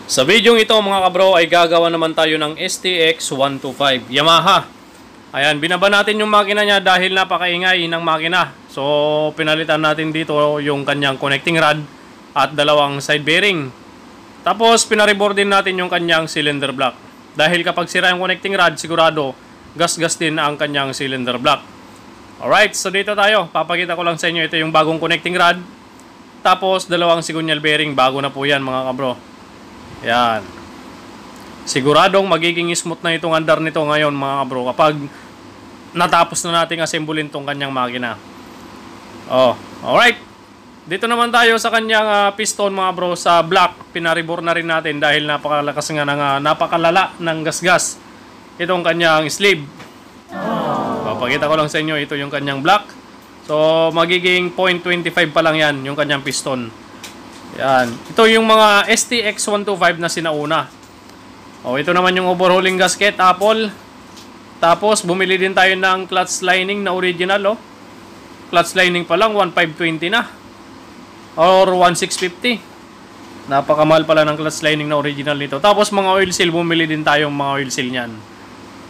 Sa video ito mga kabro ay gagawa naman tayo ng STX 125 Yamaha. Ayan, binaba natin yung makina niya dahil napakaingay ng makina. So pinalitan natin dito yung kanyang connecting rod at dalawang side bearing. Tapos pinaribor din natin yung kanyang cylinder block. Dahil kapag sira yung connecting rod, sigurado gas-gas din ang kanyang cylinder block. Alright, so dito tayo. Papakita ko lang sa inyo, ito yung bagong connecting rod. Tapos dalawang sigunyal bearing, bago na po yan mga kabro. Yan. Siguradong magiging smooth na itong andar nito ngayon mga kabro kapag natapos na nating assemblin tong kanyang makina. Oh, alright. Dito naman tayo sa kanyang piston mga bro, sa block. Pinaribor na rin natin dahil napakalakas nga ng napakalala ng gasgas itong kanyang sleeve. Papakita ko lang sa inyo, ito yung kanyang block. So magiging 0.25 pa lang yan yung kanyang piston. Yan. Ito yung mga STX 125 na sinauna. Oh, ito naman yung overhauling gasket, Apple. Tapos bumili din tayo ng clutch lining na original, oh. Clutch lining pa lang 1520 na. Or 1650. Napakamahal pala ng clutch lining na original nito. Tapos mga oil seal, bumili din tayong mga oil seal niyan.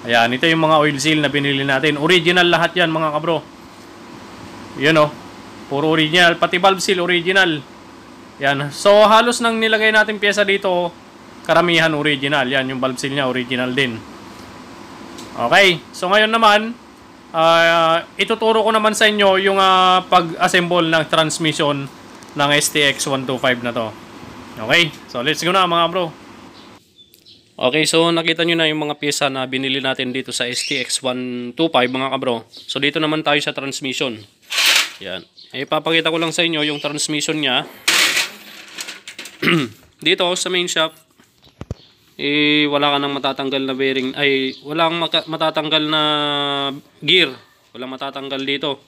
Ayan, ito yung mga oil seal na binili natin. Original lahat yan mga kabro. Yun, oh. Puro original. Pati valve seal original. Yan. So halos nang nilagay natin pyesa dito, karamihan original. Yan, yung valve seal niya original din. Okay. So ngayon naman, ituturo ko naman sa inyo yung pag-assemble ng transmission ng STX 125 na to. Okay. So let's go na mga bro. Okay, so nakita nyo na yung mga pyesa na binili natin dito sa STX 125 mga kabro. So dito naman tayo sa transmission. Yan. Ipapakita ko lang sa inyo yung transmission niya. Dito sa main shaft, wala ka nang matatanggal na bearing, walang matatanggal na gear. Walang matatanggal dito.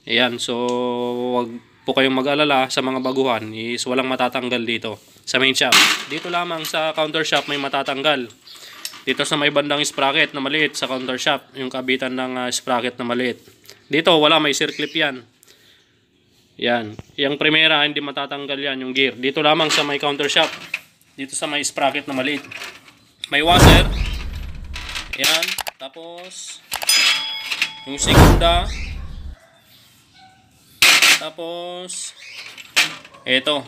Ayan, so wag po kayong mag-alala sa mga baguhan, is walang matatanggal dito sa main shaft. Dito lamang sa counter shaft may matatanggal. Dito sa may bandang sprocket na maliit sa counter shaft, yung kabitan ng sprocket na maliit. Dito wala, may circlip yan. Yan. Yung primera, hindi matatanggal yan, yung gear. Dito lamang sa may counter shaft. Dito sa may sprocket na maliit. May washer. Yan. Tapos, yung segunda. Tapos, eto.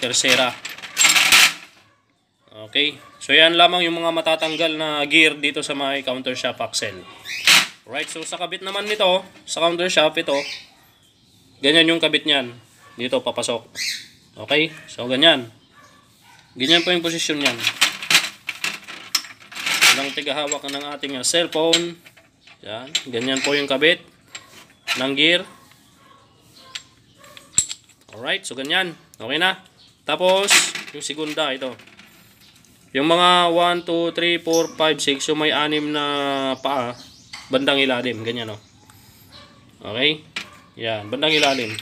Tercera. Okay. So, yan lamang yung mga matatanggal na gear dito sa may counter shaft axle. Right. So, sa kabit naman nito, sa counter shaft ito, ganyan yung kabit niyan. Dito papasok. Okay? So ganyan. Ganyan po yung posisyon niyan. Walang tigahawak ng ating cellphone. Yan. Ganyan po yung kabit ng gear. Alright. So ganyan. Okay na. Tapos, yung segunda, ito. Yung mga 1, 2, 3, 4, 5, 6. Yung may 6 na paa. Bandang ilalim. Ganyan, oh. Okay? Yan, bandang ilalim.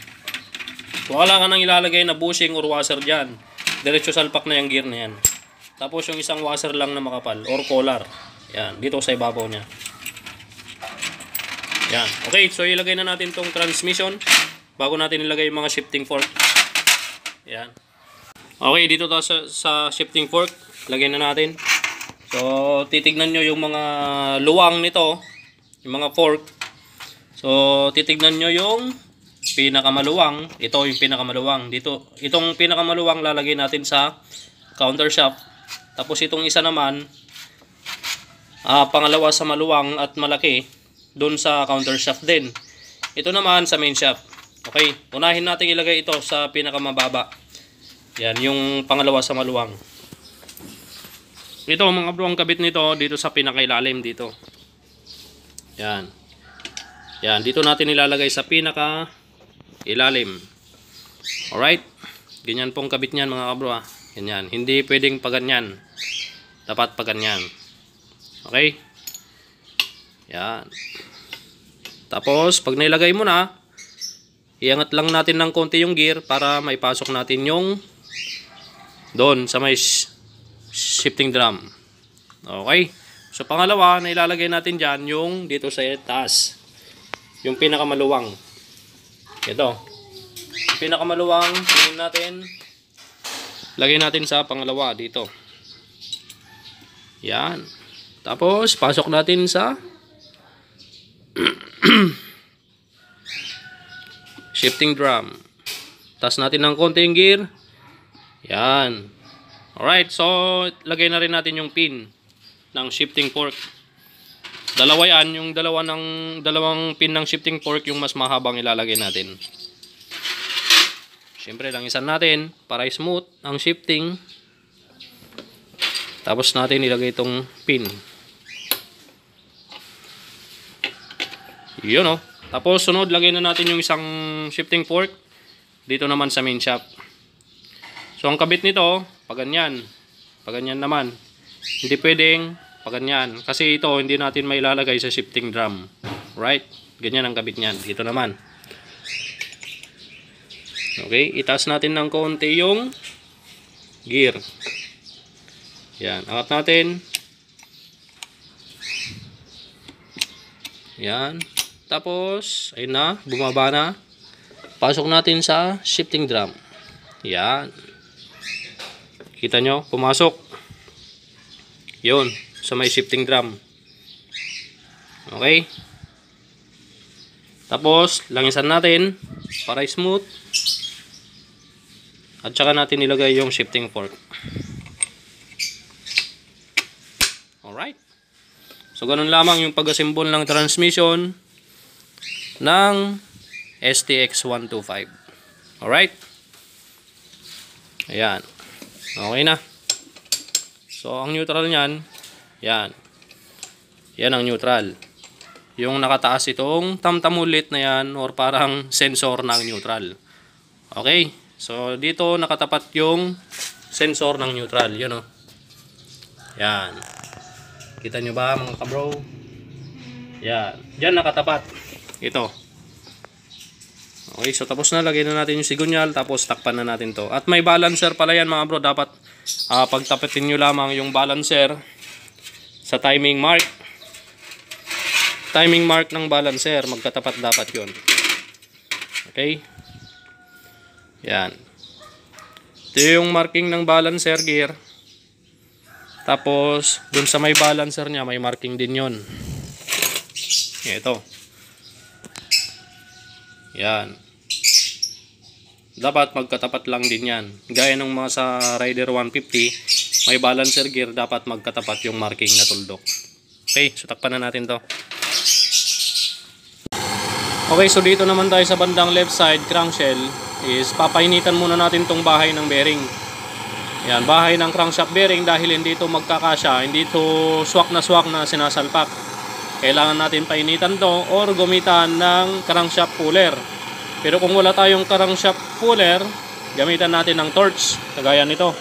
Wala ka nang ilalagay na bushing or washer dyan. Diretso salpak na yung gear na yan. Tapos yung isang washer lang na makapal or collar. Yan, dito sa ibabaw niya. Yan. Okay, so ilagay na natin tong transmission bago natin ilagay yung mga shifting fork. Yan. Okay, dito tayo sa shifting fork. Lagay na natin. So, titignan nyo yung mga luwang nito. Yung mga fork. So, titignan nyo yung pinakamaluwang. Ito yung pinakamaluwang. Dito, itong pinakamaluwang lalagay natin sa counter shaft. Tapos itong isa naman, pangalawa sa maluwang at malaki, dun sa counter shaft din. Ito naman sa main shaft. Okay, unahin natin ilagay ito sa pinakamababa. Yan, yung pangalawa sa maluwang. Ito mga bro, ang kabit nito dito sa pinakailalim dito. Yan. Yan, dito natin ilalagay sa pinaka ilalim. Alright. Ganyan pong kabit niyan mga kabro. Ganyan. Hindi pwedeng paganyan. Dapat paganyan. Okay. Yan. Tapos, pag nailagay mo na, iangat lang natin ng konti yung gear para maipasok natin yung doon sa may shifting drum. Okay. So, pangalawa na ilalagay natin dyan yung dito sa taas. Yung pinakamaluwang. Ito. Yung pinakamaluwang, tingnan natin. lagay natin sa pangalawa dito. Yan. Tapos, pasok natin sa shifting drum. Tas natin ng konti yung gear. Yan. Alright, so lagay na rin natin yung pin ng shifting fork. Dalawa yan, yung dalawang pin ng shifting fork yung mas mahabang ilalagay natin. Siyempre, langisan natin para smooth ang shifting. Tapos natin ilagay itong pin. Yun o. Tapos sunod, lagay na natin yung isang shifting fork dito naman sa main shaft. So ang kabit nito, paganyan. Paganyan naman. Hindi pwedeng paganyan. Kasi ito, hindi natin mailalagay sa shifting drum. Right? Ganyan ang kabit niyan. Dito naman. Okay, itaas natin ng konti yung gear. Yan, angat natin. Yan. Tapos, ayun na, bumaba na. Pasok natin sa shifting drum. Yan. Kita nyo, pumasok. Yun, sa may shifting drum. Okay. Tapos, langisan natin para smooth. At saka natin ilagay yung shifting fork. Alright. So, ganun lamang yung pag-assemble ng transmission ng STX 125. Alright. Ayan. Okay na. So, ang neutral niyan, yan. Yan ang neutral. Yung nakataas itong tamtamulit na yan or parang sensor ng neutral. Okay. So, dito nakatapat yung sensor ng neutral. Yun o. Yan. Kita nyo ba mga kabro? Yan. Diyan nakatapat. Ito. Okay, so tapos na. Lagay na natin yung sigunyal. Tapos takpan na natin to. At may balancer pala yan mga bro. Dapat pagtapitin nyo lamang yung balancer sa timing mark. Timing mark ng balancer. Magkatapat dapat yun. Okay. Yan. Ito yung marking ng balancer gear. Tapos, dun sa may balancer niya, may marking din yun. Ito. Yan. Dapat magkatapat lang din yan. Gaya ng mga sa Rider 150, may balancer gear, dapat magkatapat yung marking na tuldok. Okay, so takpan na natin to. Okay, so dito naman tayo sa bandang left side crankshell is papainitan muna natin tong bahay ng bearing. Yan, bahay ng crankshaft bearing dahil hindi ito magkakasya, hindi ito swak na sinasalpak. Kailangan natin painitan to or gumitan ng crankshaft puller. Pero kung wala tayong crankshaft puller, gamitan natin ng torch, kagaya nito.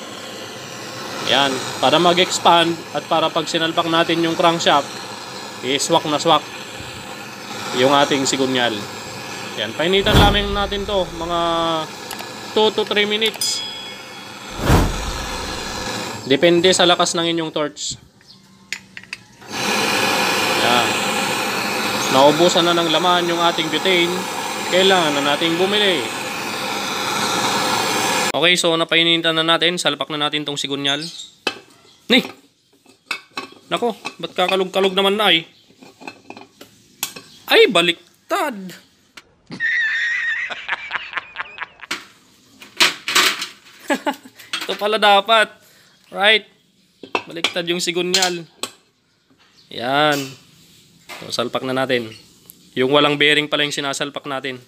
Yan, para mag-expand at para pag sinalpak natin yung crankshaft, swak na swak yung ating sigunyal. Yan, painitan lamang natin to, mga 2 to 3 minutes. Depende sa lakas ng inyong torch. Yan. Naubusan na ng laman yung ating butane, kailangan na nating bumili. Okay, so napainitan na natin, salpak na natin tong sigunyal. Nako, ba't kakalog-kalog naman na ay? Ay, baliktad. Ito pala dapat. Right? Baliktad yung sigunyal. Yan. So, salpak na natin. Yung walang bearing pala yung sinasalpak natin.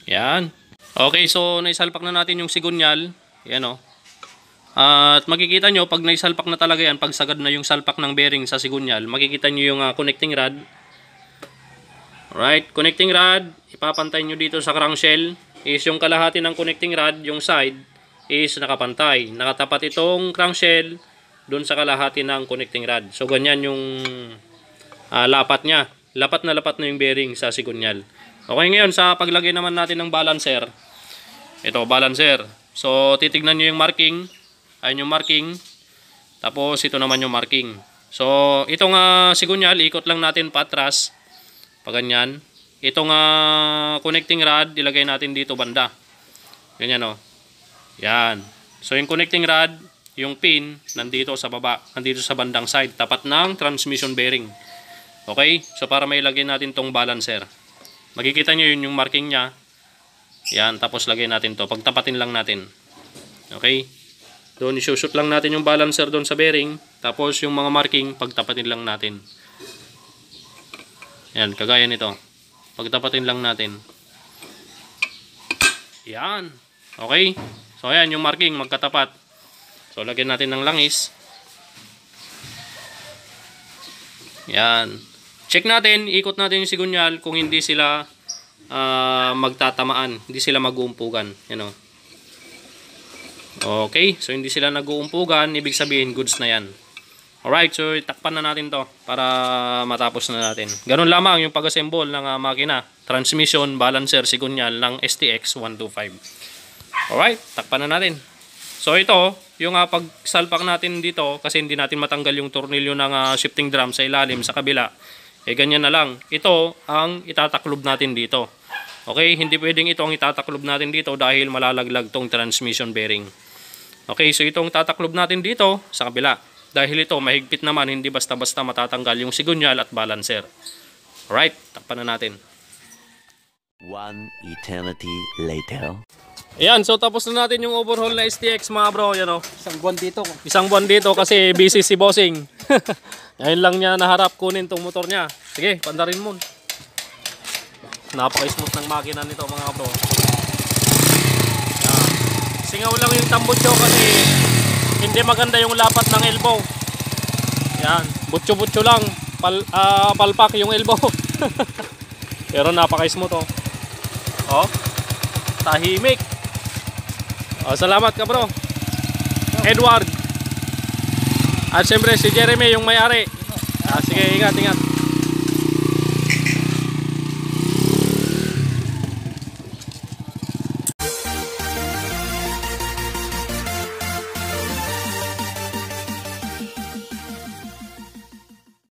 Yan. Okay, so naisalpak na natin yung sigunyal. Yan o. At makikita nyo, pag naisalpak na talaga yan, pag sagad na yung salpak ng bearing sa sigunyal, makikita nyo yung connecting rod. Alright, connecting rod, ipapantay nyo dito sa crankshell. Is yung kalahati ng connecting rod, yung side, is nakapantay. Nakatapat itong crankshell dun sa kalahati ng connecting rod. So, ganyan yung lapat nya. Lapat na yung bearing sa sigunyal. Okay, ngayon, sa paglagay naman natin ng balancer. Ito, balancer. So, titignan nyo yung marking. Ayun yung marking. Tapos ito naman yung marking. So itong sigunyal, ikot lang natin patras. Paganyan. itong connecting rod, ilagay natin dito banda. Ganyan o. Yan. So yung connecting rod, yung pin, nandito sa baba, nandito sa bandang side, tapat ng transmission bearing. Okay? So para mailagay natin tong balancer. Makikita nyo yun yung marking nya. Yan, tapos lagay natin to. Pagtapatin lang natin. Okay? Doon isushoot lang natin yung balancer doon sa bearing. Tapos yung mga marking, pagtapatin lang natin. Yan, kagaya nito. Pagtapatin lang natin. Yan. Okay? So ayan, yung marking magkatapat. So lagyan natin ng langis. Yan. Check natin, ikot natin yung sigunyal kung hindi sila magtatamaan, hindi sila mag-uumpugan. Yan o. Okay, so hindi sila nag-uumpugan, ibig sabihin goods na yan. Alright, so takpan na natin to para matapos na natin. Ganun lamang yung pag-assemble ng makina, transmission, balancer, sigunyal ng STX 125. Alright, takpan na natin. So ito, yung pagsalpak natin dito, kasi hindi natin matanggal yung tornilyo ng shifting drum sa ilalim, sa kabila, ganyan na lang. Ito ang itataklob natin dito. Okay, hindi pwedeng ito ang itataklob natin dito dahil malalaglag tong transmission bearing. Okay, so itong tataklob natin dito sa kabila. Dahil ito mahigpit naman, hindi basta-basta matatanggal yung sigunyal at balancer. Alright, takpan na natin. One eternity later. Ayan, so tapos na natin yung overhaul na STX mga bro. Yan o. Isang buwan dito. Isang buwan dito kasi busy si bossing. Ngayon lang niya naharap kunin tong motor niya. Sige, pandarin mo. Napaka-smooth ng makina nito mga bro. Yan. Singaw lang yung tambutso kasi hindi maganda yung lapat ng elbow. Yan, butso-butso lang. Palpak yung elbow. Pero napaka-smooth oh. Oh, tahimik. Oh, salamat ka bro. Edward. At siyempre si Jeremy yung may-ari. Sige, ingat, ingat.